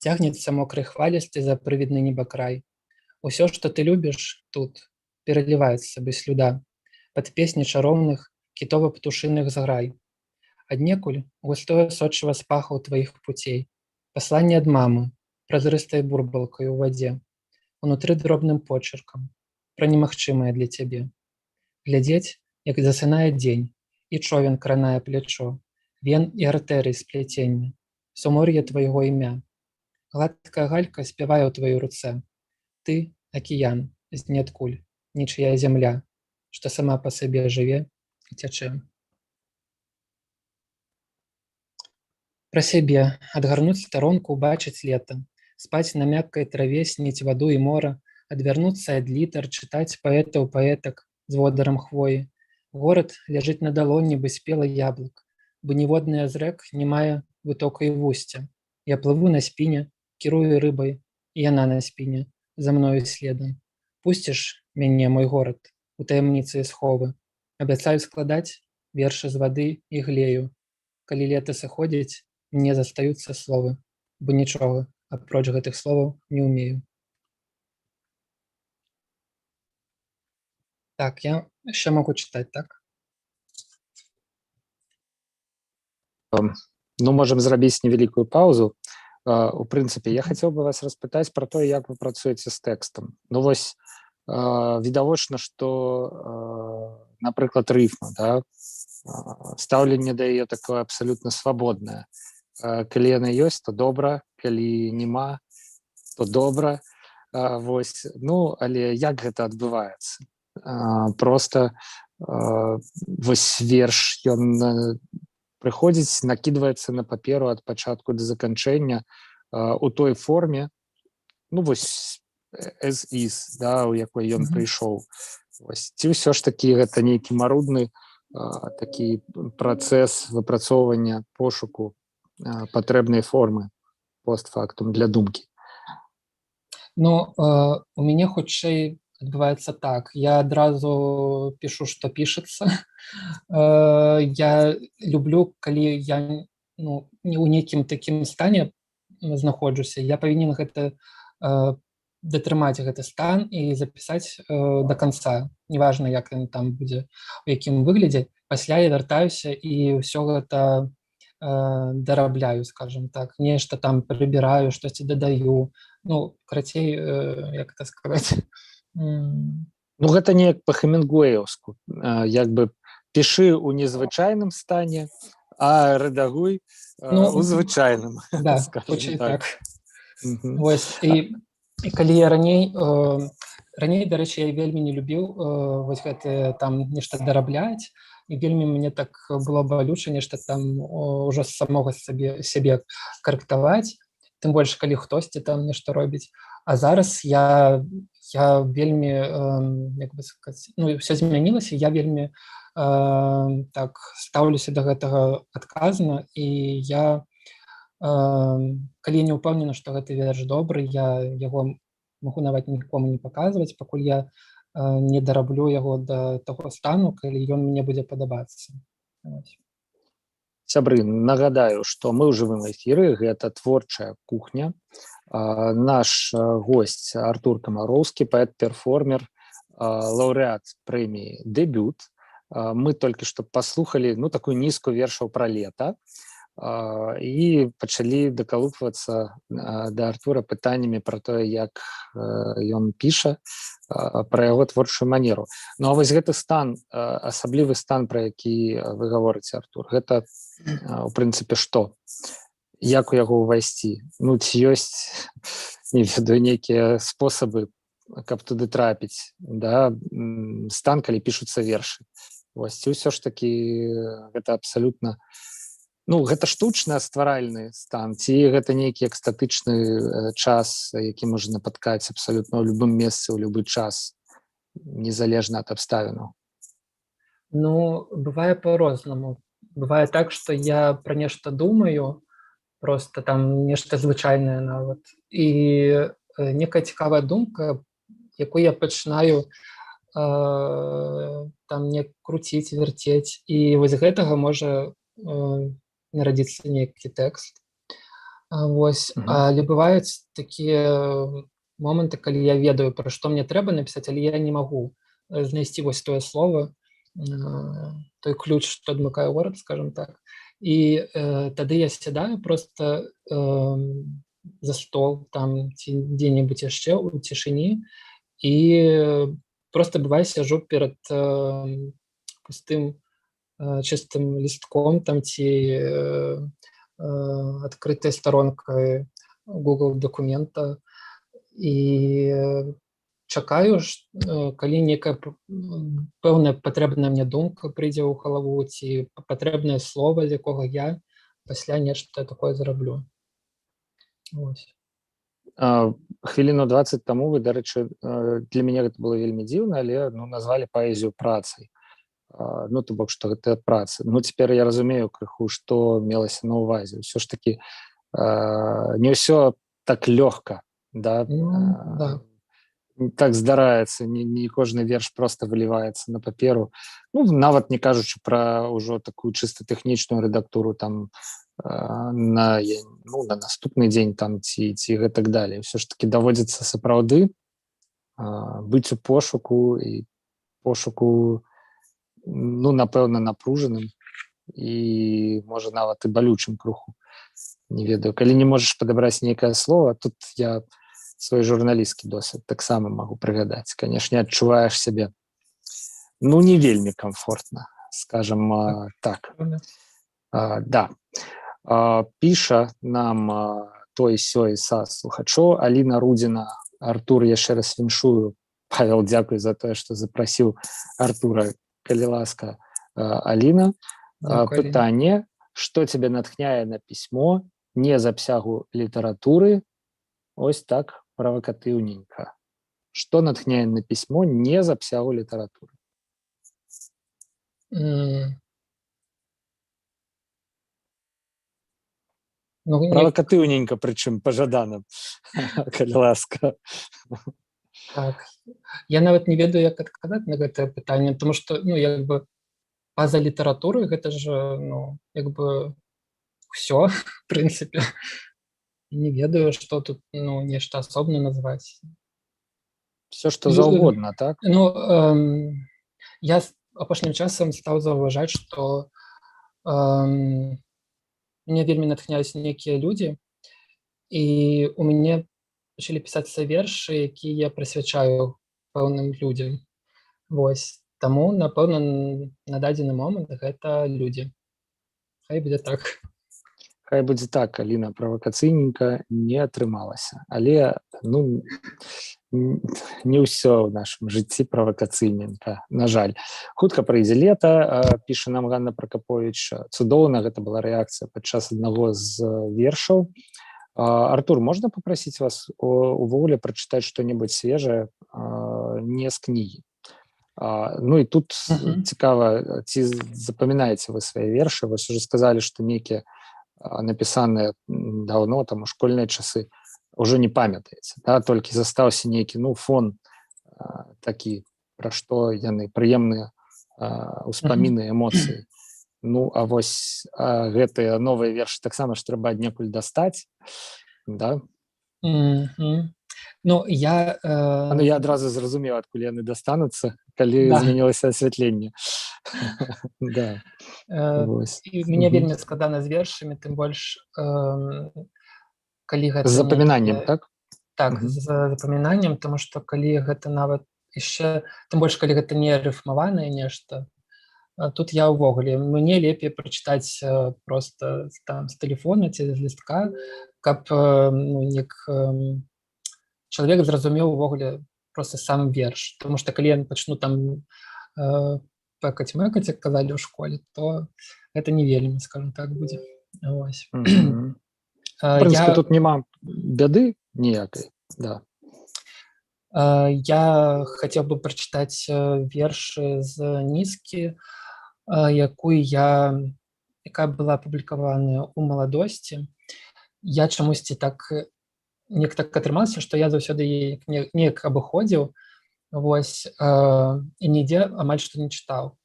Speaker 2: Цягнецца мокрай хвалісты за прывідны небакрай. Усё, што ты любіш тут, пераліваецца без слюда пад песні чароўных кітова-птушыных зграй. Аднекуль густое сочыва з пахаў тваіх пуцей, пасланне ад мамы, празрыстай бурбалкай у вадзе, унутры дробным почыркам, пра немагчымае для цябе. Глядзець, як засынае дзень, і човен кранае плячо, вен і артэрый спляцення, сумор'е твайго імя. Гладкая галька спявае ў тваёй руцэ. Ты — акіян, з ніадкуль, нічыя зямля, што сама па сабе жыве і цячэ. Пра сябе, адгарнуць старонку, убачыць лета, спаць на мяккай траве, сніць ваду і мора, адвярнуцца ад літар, чытаць паэтаў, паэтак з водарам хвоі. Горад ляжыць на далоні, бы спела яблык, бо ніводная з рэк не мае вытока і вусця. Я плыву на спіне, кірую рыбай, і яна на спіне, за мною следам. Пусціш мяне, мой горад, у таямніцы і сховы. Абяцаю складаць вершы з вады і глею. Калі лета сыходзіць, мне застаюцца словы, бо нічога апроч гэтых словаў не ўмею. Так, я яшчэ могу чытаць, так?
Speaker 1: Ну, можам зрабіць невялікую паузу. У прынцыпе, я хацеў бы вас распытаць пра тое, як вы працуеце з тэкстам. Ну вось, відавочна, што, напрыклад, рыфма, да? Стаўленне да яе такое абсалютна свабоднае. калі яна ёсць, то добра, калі няма, то добра. Вось, ну, але як гэта адбываецца? Просто вось верш, ён прыходзіць, накідваецца на паперу ад пачатку да заканчэння у той форме, ну, вось, as is, да, у якой ён прыйшоў. Вось. Ці ўсё ж такі гэта нейкі марудны такі працэс выпрацоўвання пошуку патрэбнай формы постфактум для думкі?
Speaker 2: Ну, у мяне хутчэй адбываецца так. Я адразу пішу, што пішацца. Я люблю, калі я ну, не ў нейкім такім стане знаходжуся, я павінен гэта датрымаць гэты стан і запісаць да канца. Неважна, як ён там будзе, у якім выглядзе. Пасля я вяртаюся і ўсё гэта дарабляю, скажем так. Нешта там прыбіраю, штосьці дадаю. Ну, карацей, як это сказаць?
Speaker 1: Ну, гэта неяк па-хемінгуэйаўску. Як бы пішы ў незвычайным стане, а рэдагуй у звычайным.
Speaker 2: Да, хутчэй так. Вось, і калі я раней, дарэчы, я вельмі не любіў вось гэты там нешта дарабляць, і вельмі мне так было балюча нешта там ўжо самога сябе карэктаваць, тым больш, калі хтосьці там нешта робіць. А зараз я вельмі, як бы сказаць, ну, ўсё змянілася, я вельмі так стаўлюся да гэтага адказна, і я, калі я не ўпэўнена, што гэты верш добры, я яго магу нават нікому не паказваць, пакуль я не дараблю яго да таго стану, калі ён мне будзе падабацца.
Speaker 1: Сябры, нагадаю, што мы ў жывым эфіры, гэта творчая кухня. Наш госць Артур Камароўскі, паэт-перформер, лаўрэат прэміі «Дэбют». Мы толькі што паслухалі такую нізку вершаў пра лета і пачалі дакалупвацца да Артура пытаннямі пра тое, як ён піша, пра яго творчую манеру. Ну, а вось гэты стан, асаблівы стан, пра які вы гаворыце, Артур, гэта, у прынцыпе, што? Як у яго ўвайсці? Ну, ці ёсць, не ведаю, нейкія спосабы, каб туды трапіць, да? Стан, калі пішуцца вершы. Вось, ці ўсё ж такі гэта абсалютна, ну, гэта штучны стваральны стан, ці гэта нейкі экстатычны час, які можна напаткаць абсалютна ў любым месцы, ў любы час, незалежна ад абставінаў?
Speaker 2: Ну, бывае по-рознаму. Бывае так, што я пра нешта думаю, просто там нешта звычайнае нават, і некая цікавая думка, якую я пачынаю там не круціць, вярцець, і вось гэтага можа нарадзіцца нейкі тэкст. Вось, але бываюць такія моманты, калі я ведаю, пра што мне трэба напісаць, але я не магу знайсці вось тое слово, той ключ, што адмыкае горад, скажем так. І тады я сядаю проста за стол там ці дзе-небудзь яшчэ ў цішыні і просто бывае сяджу перад пустым чыстым лістком там ці адкрытай старонкай Google дакумента і чакаю, калі нейкая пэўная патрэбная мне думка прыйдзе ў галаву ці патрэбнае слова, з якога я пасля нешта такое зраблю.
Speaker 1: Хвіліну 20 таму вы, дарэчы, для мяне гэта было вельмі дзіўна, але назвалі паэзію працай. Ну, то бок, што гэта праца. Ну, цяпер я разумею крыху, што мелася на ўвазе. Усё ж такі не ўсё так лёгка, да?
Speaker 2: Да.
Speaker 1: Так здараецца, не кожны верш просто выліваецца на паперу. Ну, нават не кажучы пра ўжо такую чыста тэхнічную рэдактуру там на наступны дзень там ці гэтак далей. Усё ж такі даводзіцца сапраўды быць у пошуку і пошуку, ну, напэўна, напружаным і, можа, нават і балючым круху. Не ведаю, калі не можаш падабраць нейкае слово, тут я свой журналісцкі досвед таксама магу прыгадаць. Канешне, адчуваеш сябе, ну, не вельмі камфортна, скажам так. Да. Піша нам той сёй са слухачоў Аліна Рудзіна. Артур, яшчэ раз віншую. Павел, дзякуй за тое, што запрасіў Артура, калі ласка. Аліна, пытанне, што цябе натхняе на пісьмо не з абсягу літаратуры, ось так правакатыўненька. Што натхняе на пісьмо не з абсягу літаратуры? Правакатыўненька, прычым пажадана, калі ласка.
Speaker 2: Так, я нават не ведаю, як адказаць на гэтае пытанне, тому што, як бы, па-за літаратуры гэта ж, ўсё, в прынцыпе. Не ведаю, што тут, нешта асобна назваць.
Speaker 1: Все, што заўгодна, так?
Speaker 2: Я апошнім часам стаў заўважаць, што мне вельмі натхняюць нейкія людзі, і у мяне пачалі пісацца вершы, якія я прысвячаю пэўным людзям. Вось. Таму, напэўна, на дадзены момант гэта людзі. Хай будзе так.
Speaker 1: Хай будзе так, Аліна, правакацыйненька не атрымалася. Але, не ўсё ў нашым жыцці правакацыйненька, на жаль. Хутка прыйдзе лета, піша нам Ганна Пракапович. Цудоўна, гэта была рэакцыя падчас аднаго з вершаў. Артур, можна попросіць вас увогуле прачытаць што-небудзь свежае не з кнігі? І тут цікава, ці запамінаеце вы свае вершы? Вось уже сказалі, што нейкія напісаныя даўно, там у школьныя часы, ўжо не памятаеце, да? Толькі застаўся нейкі фон такі, пра што яны прыемныя ўспаміны, эмоцыі. А вось гэтыя новыя вершы таксама ж трэба аднекуль дастаць, да?
Speaker 2: Я
Speaker 1: адразу зразумеў, адкуль яны дастануцца, калі змянілася асвятленне.
Speaker 2: Мне вельмі складана з вершамі, тым больш, калі гэта...
Speaker 1: З запамінаннем, так?
Speaker 2: Так, з запамінаннем, тому што калі гэта нават яшчэ... Тым больш, калі гэта не рыфмаванае нешта, тут я ўвогуле, мне лепей прачытаць проста там з тэлефона ці з лістка, каб чалавек зразумеў увогуле проста сам верш. Тому што калі я пачну там пэкаць-мэкаць, як казалі ў школе, то гэта не вельмі, скажем так, будзе. Вось.
Speaker 1: В прынцыпе, тут няма бяды ніякай, да.
Speaker 2: Я хацеў бы прачытаць вершы з нізкі, якая была апублікаваная ў маладосці. Я чамусьці неяк так атрымалася, што я заўсёды неяк абыходзіў, вось, і нідзе амаль што не чытаў.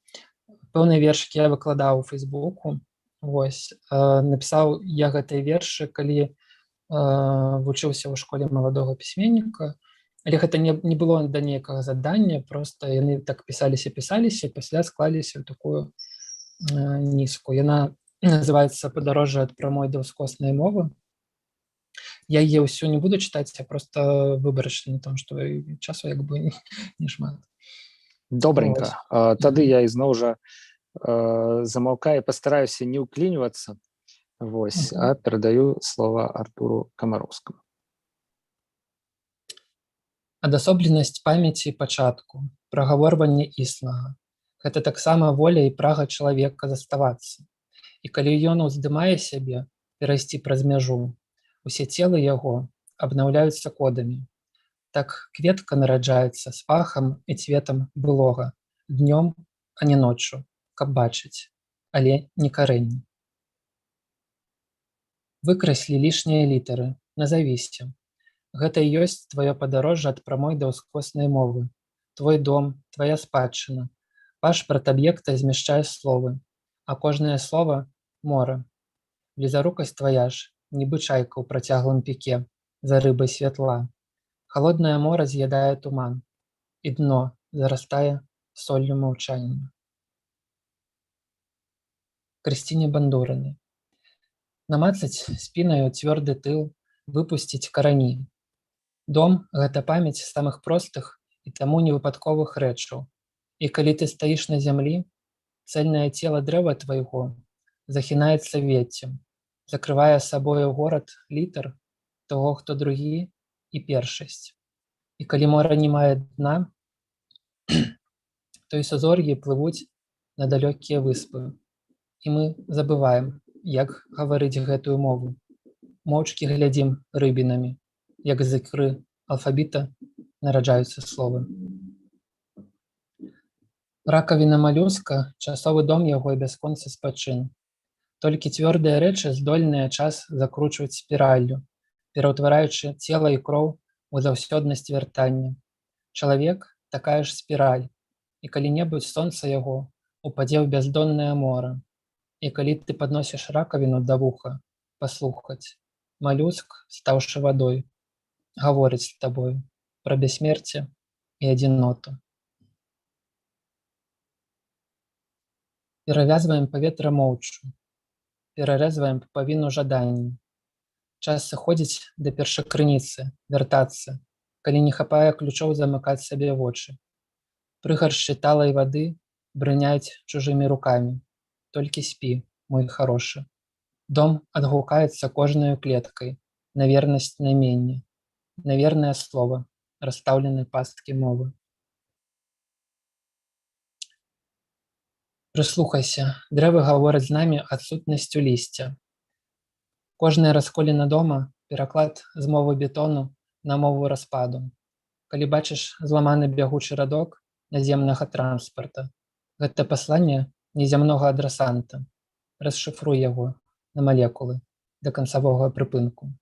Speaker 2: Пэўныя вершыкі я выкладаў у Фейсбуку, вось, напісаў я гэтыя вершы, калі вучыўся ў школе маладога пісьменніка, але гэта не было да нейкага задання, проста яны так пісаліся, пасля склаліся ў такую нізку. Яна называецца «Падарожжа ад прамой да ўскоснай мовы». Я яе ўсю не буду чытаць, я проста выбарачна, тому што часу як бы не шмат.
Speaker 1: Добренька. Тады я ізноў жа замаўкаю, пастараюся не ўклінівацца, вось, а перадаю слова Артуру Камароўскаму.
Speaker 2: Адасобленасць памяці пачатку, прагаворванне існага. Гэта таксама воля і прага чалавека заставацца. І калі ён уздымае сябе, перайсці праз мяжу, усе целы яго абнаўляюцца кодамі. Так кветка нараджаецца з пахам і цветам былога, днём, а не ноччу, каб бачыць, але не карэнне. Выкраслі лішнія літары, назавіся. Гэта і ёсць тваё падарожжа ад прамой да ўскоснай мовы, твой дом, твая спадчына. Пашпарт аб'екта змяшчае словы, а кожнае слова – мора. Блізарукасць твая ж, нібы чайка ў працяглым піке, за рыбай святла. Халоднае мора з'ядае туман, і дно зарастае соллю маўчання. Крысціне Бандурыны. Намацаць спінаю цвёрды тыл, выпусціць карані. Дом – гэта памяць самых простых і таму невыпадковых рэчаў. І калі ты стаіш на зямлі, цэльнае цела дрэва твайго захінаецца веццем, закрывае сабою горад літар, того, хто другі і першасць. І калі мора не мае дна, то і сузор'і плывуць на далёкія выспы. І мы забываем, як гаварыць гэтую мову. Моўчкі глядзім рыбінамі, як з ікры алфавіта нараджаюцца словы. Ракавіна малюска, часовы дом яго і бясконцы спачын. Толькі цвёрдыя рэчы здольныя час закручваць спіраллю, пераўтвараючы цела і кроў у заўсёднасць вяртання. Чалавек — такая ж спіраль, і калі-небудзь сонца яго упадзе ў бяздоннае мора. І калі ты падносіш ракавіну да вуха паслухаць, малюск, стаўшы вадой, гаворыць з табою пра бяссмерце і адзіноту. Перавязваем паветра моўчу, перарэзваем павіну жаданні. Час сыходзіць да першакрыніцы, вяртацца, калі не хапае ключоў замыкаць сабе вочы. Прыгаршчы талай вады брыняюць чужымі рукамі. Толькі спі, мой харошы. Дом адгукаецца кожнаю клеткай на вернасць найменне, на вернае слова, расстаўленай пасткі мовы. Прыслухайся, дрэвы гавораць з намі адсутнасцю лісця. Кожная расколіна дома — пераклад з мовы бетону на мову распаду. Калі бачыш зламаны бягучы радок наземнага транспарта, гэта пасланне незямнога адрасанта. Расшыфруй яго на малекулы да канцавога прыпынку.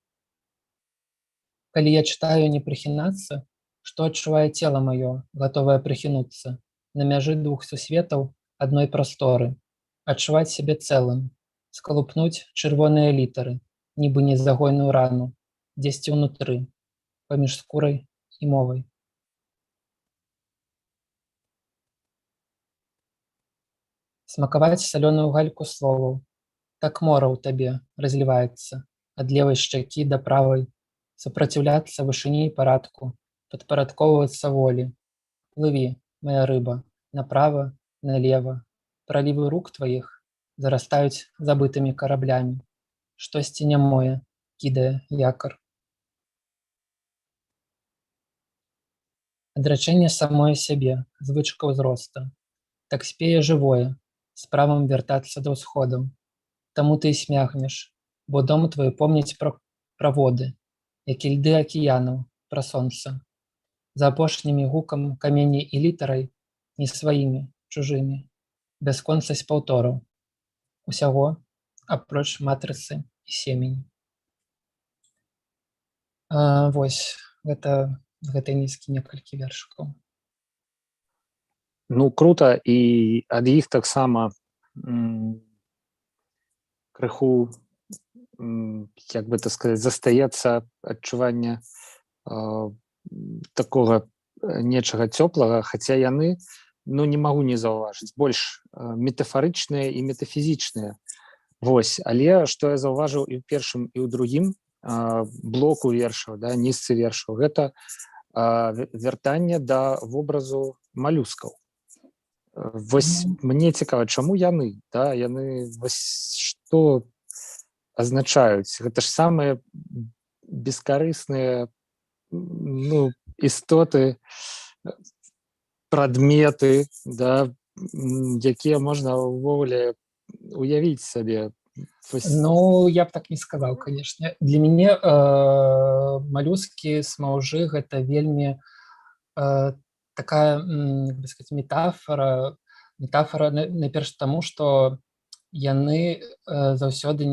Speaker 2: Калі я чытаю не прыхінацца, што адчувае цела маё, гатовае прыхінуцца, на мяжы двух сусветаў адной прасторы, адчуваць сябе цэлым, скалупнуць чырвоныя літары, нібы незагойную рану, дзесьці ўнутры, паміж скурай і мовай. Смакаваць салёную гальку словаў. Так мора ў табе разліваецца ад левай шчакі да правай, супраціўляцца вышыні і парадку, падпарадкоўвацца волі. Плыві, моя рыба, направа, налева. Пралівы рук тваіх зарастаюць забытымі караблямі. Штосьці нямое кідае якар. Адрачэнне самое сябе, звычка ўзроста. Так спее жывое, з правам вяртацца да ўсходаў. Таму ты і смягнеш, бо дом твой помніць пра воды, як і льды акіянаў, пра сонца. За апошнімі гукам камені і літарай, не сваімі, чужымі, бясконцасць паўтораў. Усяго, апроч матрыцы і семені. Вось, гэта з гэтай нізкі некалькі вершыкаў.
Speaker 1: Ну, круто, і ад іх таксама крыху, як бы так сказаць, застаецца адчуванне такога нечага цёплага, хаця яны, ну, не магу не заўважыць, больш метафарычныя і метафізічныя. Вось, але што я заўважыў і ў першым, і ў другім блоку вершаў, да, нізцы вершаў, гэта вяртанне да вобразу малюскаў. Вось мне цікава, чаму яны, да, яны вось што азначаюць? Гэта ж самыя бескарысныя, ну, істоты, прадметы, да, якія можна ўвогуле уявіць сабе.
Speaker 2: Ну, я б так не сказаў, канешне. Для мяне малюскі, смаўжы — гэта вельмі такая, як бы сказаць, метафора, найперш таму, што яны заўсёды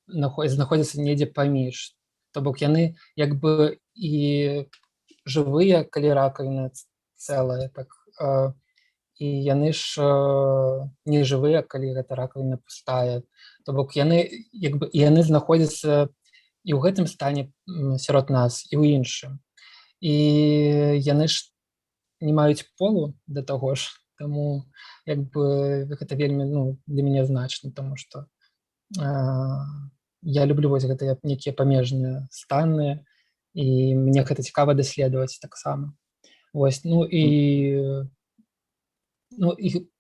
Speaker 2: знаходзяцца недзе паміж. То бок яны як бы і жывыя, калі ракавіна цэлая, так, і яны ж не жывыя, калі гэта ракавіна пустая. То бок яны як бы яны знаходзяцца і ў гэтым стане сярод нас, і ў іншым. І яны ж не маюць полу да таго ж, таму як бы гэта вельмі, ну, для мяне значна, таму што я люблю вось гэтыя нейкія памежныя станы, і мне гэта цікава даследаваць таксама. Вось, ну і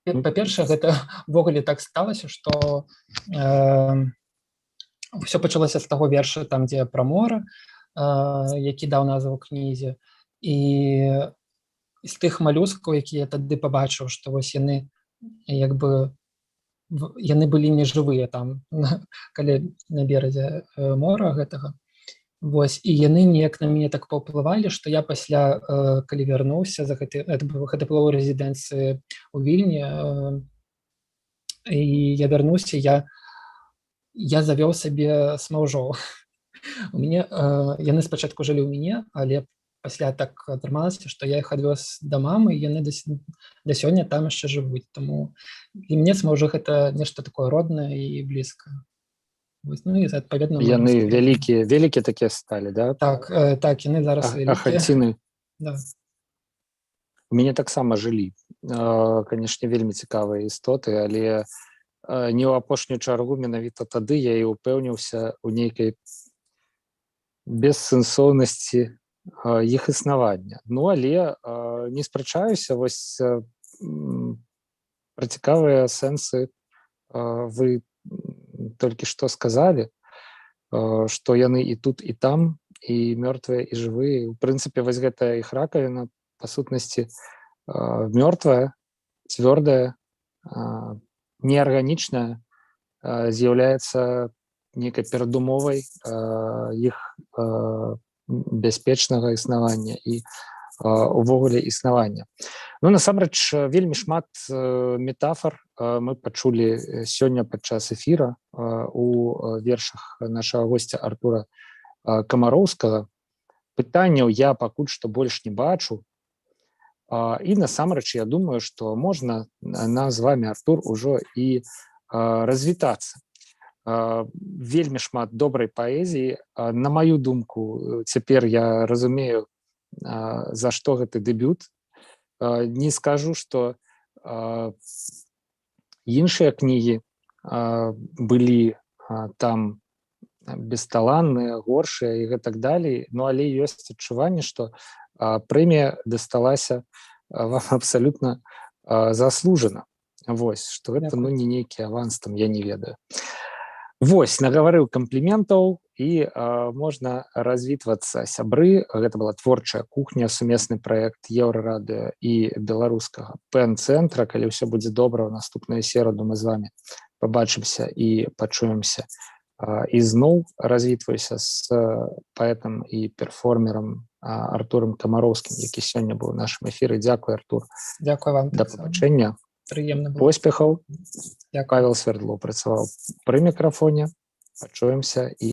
Speaker 2: па-першае, гэта ўвогуле так сталася, што Все пачалося з таго верша, там дзе пра мора, які даў назву кнізе, і з тых малюскаў, якія я тады пабачыў, што вось яны як бы яны былі нежывыя там каля на беразе мора гэтага. Вось, і яны неяк на мяне так паўплывалі, што я пасля, калі вярнуўся гэта было ў рэзідэнцыі ў Вільні, і я вярнуўся, я завёў сабе смаўжоў. У мяне яны спачатку жылі ў мяне, але пасля так атрымалася, што я іх адвёз да мамы, і яны да сёння там яшчэ жывуць. Таму для мяне смаўжо гэта нешта такое роднае і блізкае. Вось, ну і адпаведна
Speaker 1: Яны вялікія такія сталі, да?
Speaker 2: Так, яны зараз вялікія.
Speaker 1: Ахальціны.
Speaker 2: Да.
Speaker 1: У мяне таксама жылі. Канешне, вельмі цікавыя істоты, але не ў апошнюю чаргу менавіта тады я і ўпэўніўся ў нейкай бессэнсоўнасці іх існавання. Ну, але не спрачаюся, вось пра цікавыя сэнсы вы толькі што сказалі, што яны і тут, і там, і мёртвыя, і жывыя. У прынцыпе, вось гэтая іх ракавіна, па сутнасці, мёртвая, цвёрдая, неарганічная, з'яўляецца нейкай перадумовай іх бяспечнага існавання і увогуле існавання. Ну, насамрэч, вельмі шмат метафор мы пачулі сёння падчас эфіра у вершах нашага госця Артура Камароўскага. Пытанняў я пакуль што больш не бачу. І насамрэч, я думаю, што можна нам з вами, Артур, ужо і развітацца. Вельмі шмат добрай паэзіі. На маю думку, цяпер я разумею, за што гэты дэбют. Не скажу, што іншыя кнігі былі там бесталанныя, горшыя і гэтак далей, ну, але ёсць адчуванне, што прэмія дасталася вам абсалютна заслужана. Вось, што гэта, ну, не нейкі аванс, там, я не ведаю. Вось, нагаварыў кампліментаў, і можна развітвацца, сябры. Гэта была творчая кухня, сумесны праект Еўрарадыё і беларускага ПН-цэнтра. Калі ўсё будзе добра, ў наступную сераду мы з вами пабачымся і пачуемся. І зноў развітваюся з паэтам і перформерам Артурам Камароўскім, які сёння быў у нашым эфіры. Дзякуй, Артур.
Speaker 2: Дзякуй вам.
Speaker 1: Да пабачэння.
Speaker 2: Прыемна было.
Speaker 1: Поспехаў. Павел Свердлоў працаваў пры мікрафоне. Пачуемся і